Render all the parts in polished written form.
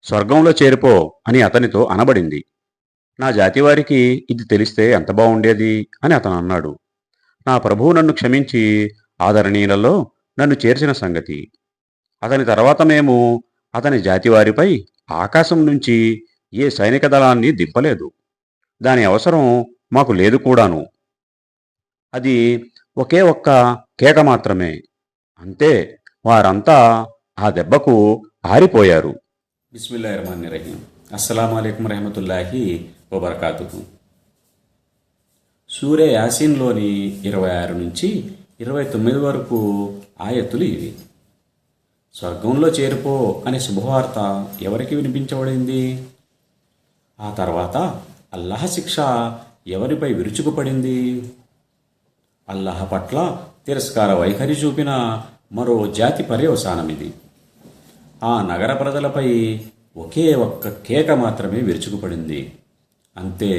స్వర్గంలో చేరిపో అని అతనితో అనబడింది. నా జాతివారికి ఇది తెలిస్తే ఎంత బావుండేది అని అతను అన్నాడు. నా ప్రభువు నన్ను క్షమించి ఆదరణీయులలో నన్ను చేర్చిన సంగతి. అతని తర్వాత మేము అతని జాతివారిపై ఆకాశం నుంచి ఏ సైనిక దళాన్ని దింపలేదు. దాని అవసరం మాకు లేదు కూడాను. అది ఒకే ఒక్క కేక మాత్రమే. అంతే, వారంతా ఆ దెబ్బకు ఆరిపోయారు. బిస్మిల్లాహిర్రహమానిర్రహీం. అస్సలాము అలైకుం రహమతుల్లాహి వబర్కాతుహు. సూరే యాసీన్లోని 26 నుంచి 29 వరకు ఆయతులు ఇవి. స్వర్గంలో చేరిపో అనే శుభవార్త ఎవరికి వినిపించబడింది? ఆ తర్వాత అల్లాహ్ శిక్ష ఎవరిపై విరుచుకుపడింది? అల్లాహ్ పట్ల తిరస్కార వైఖరి చూపిన మరో జాతి పర్యవసానమిది. ఆ నగర ప్రజలపై ఒకే ఒక్క కేక మాత్రమే విరుచుకుపడింది. అంతే,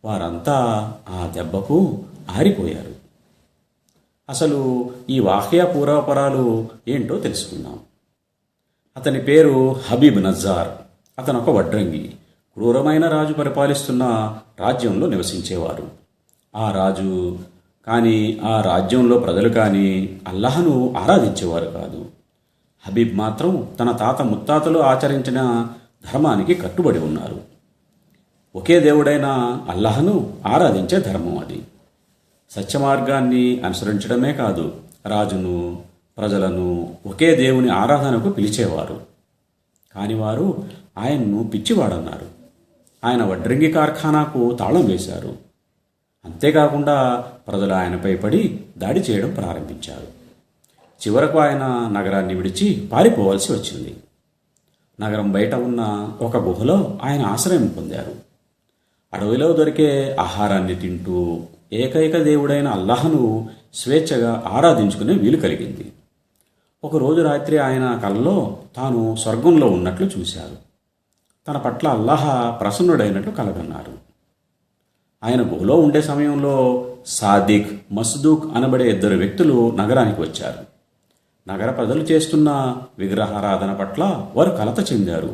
వారంతా ఆ దెబ్బకు ఆరిపోయారు. అసలు ఈ వాహ్య పూర్వపరాలు ఏంటో తెలుసుకుందాం. అతని పేరు హబీబ్ నజ్జార్. అతను ఒక వడ్రంగి. క్రూరమైన రాజు పరిపాలిస్తున్న రాజ్యంలో నివసించేవారు. ఆ రాజ్యంలో ప్రజలు కానీ అల్లాహను ఆరాధించేవారు కాదు. హబీబ్ మాత్రం తన తాత ముత్తాతలు ఆచరించిన ధర్మానికి కట్టుబడి ఉన్నారు. ఒకే దేవుడైన అల్లాహను ఆరాధించే ధర్మం అది. సత్యమార్గాన్ని అనుసరించడమే కాదు, రాజును ప్రజలను ఒకే దేవుని ఆరాధనకు పిలిచేవారు. కాని వారు ఆయన్ను పిచ్చివాడన్నారు. ఆయన వడ్రంగి కార్ఖానాకు తాళం వేశారు. అంతేకాకుండా ప్రజలు ఆయనపై పడి దాడి చేయడం ప్రారంభించారు. చివరకు ఆయన నగరాన్ని విడిచి పారిపోవాల్సి వచ్చింది. నగరం బయట ఉన్న ఒక గుహలో ఆయన ఆశ్రయం పొందారు. అడవిలో దొరికే ఆహారాన్ని తింటూ ఏకైక దేవుడైన అల్లాహను స్వేచ్ఛగా ఆరాధించుకునే వీలు కలిగింది. ఒకరోజు రాత్రి ఆయన కలలో తాను స్వర్గంలో ఉన్నట్లు చూశారు. తన పట్ల అల్లాహ ప్రసన్నుడైనట్లు కలగన్నారు. ఆయన గుహలో ఉండే సమయంలో సాదిక్, మస్దూక్ అనబడే 2 వ్యక్తులు నగరానికి వచ్చారు. నగర ప్రజలు చేస్తున్న విగ్రహారాధన పట్ల వారు కలత చెందారు.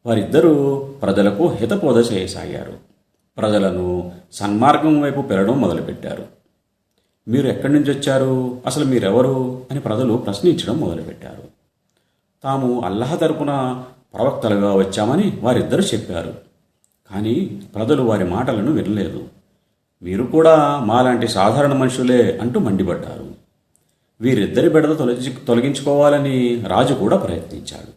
వారిద్దరూ ప్రజలకు హితబోధ చేయసాగారు. ప్రజలను సన్మార్గం వైపు పెరగడం మొదలుపెట్టారు. మీరు ఎక్కడి నుంచి వచ్చారు, అసలు మీరెవరు అని ప్రజలు ప్రశ్నించడం మొదలుపెట్టారు. తాము అల్లాహ్ తరపున ప్రవక్తలుగా వచ్చామని వారిద్దరూ చెప్పారు. కానీ ప్రజలు వారి మాటలను వినలేదు. మీరు కూడా మాలాంటి సాధారణ మనుషులే అంటూ మండిపడ్డారు. వీరిద్దరి బెడద తొలగించుకోవాలని రాజు కూడా ప్రయత్నించాడు.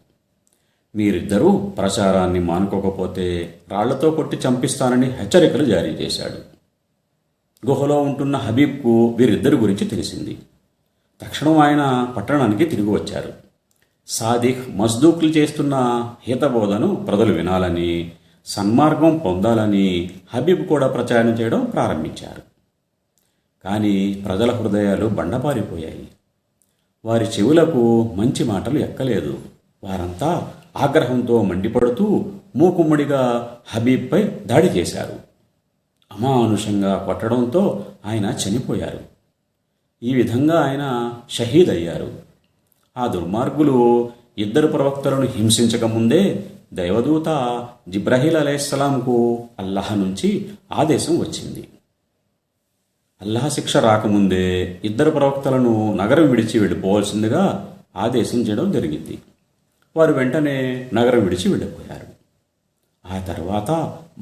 మీరిద్దరూ ప్రచారాన్ని మానుకోకపోతే రాళ్లతో కొట్టి చంపిస్తానని హెచ్చరికలు జారీ చేశాడు. గుహలో ఉంటున్న హబీబ్కు వీరిద్దరి గురించి తెలిసింది. తక్షణం ఆయన పట్టణానికి తిరిగి వచ్చారు. సాదిక్, మస్దూక్లు చేస్తున్న హితబోధను ప్రజలు వినాలని, సన్మార్గం పొందాలని హబీబ్ కూడా ప్రచారం చేయడం ప్రారంభించారు. కానీ ప్రజల హృదయాలు బండపారిపోయాయి. వారి చెవులకు మంచి మాటలు ఎక్కలేదు. వారంతా ఆగ్రహంతో మండిపడుతూ మూకుమ్మడిగా హబీబ్పై దాడి చేశారు. అమానుషంగా కొట్టడంతో ఆయన చనిపోయారు. ఈ విధంగా ఆయన షహీద్ అయ్యారు. ఆ దుర్మార్గులు 2 ప్రవక్తలను హింసించకముందే దైవదూత జిబ్రాహీల్ అలైహిస్సలాంకు అల్లాహ్ నుంచి ఆదేశం వచ్చింది. అల్లాహ్ శిక్ష రాకముందే 2 ప్రవక్తలను నగరం విడిచి వెళ్ళిపోవాల్సిందిగా ఆదేశించడం జరిగింది. వారు వెంటనే నగరం విడిచి వెళ్ళిపోయారు. ఆ తర్వాత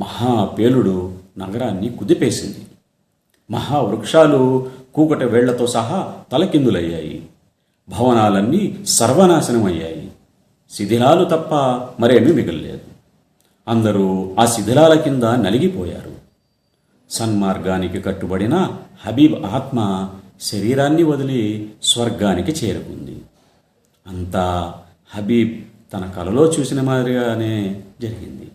మహాపేలుడు నగరాన్ని కుదిపేసింది. మహావృక్షాలు కూకట వేళ్లతో సహా తలకిందులయ్యాయి. భవనాలన్నీ సర్వనాశనమయ్యాయి. శిథిలాలు తప్ప మరేమీ మిగల్లేదు. అందరూ ఆ శిథిలాల కింద నలిగిపోయారు. సన్మార్గానికి కట్టుబడిన హబీబ్ ఆత్మ శరీరాన్ని వదిలి స్వర్గానికి చేరుకుంది. అంతా హబీబ్ తన కలలో చూసిన మాదిరిగానే జరిగింది.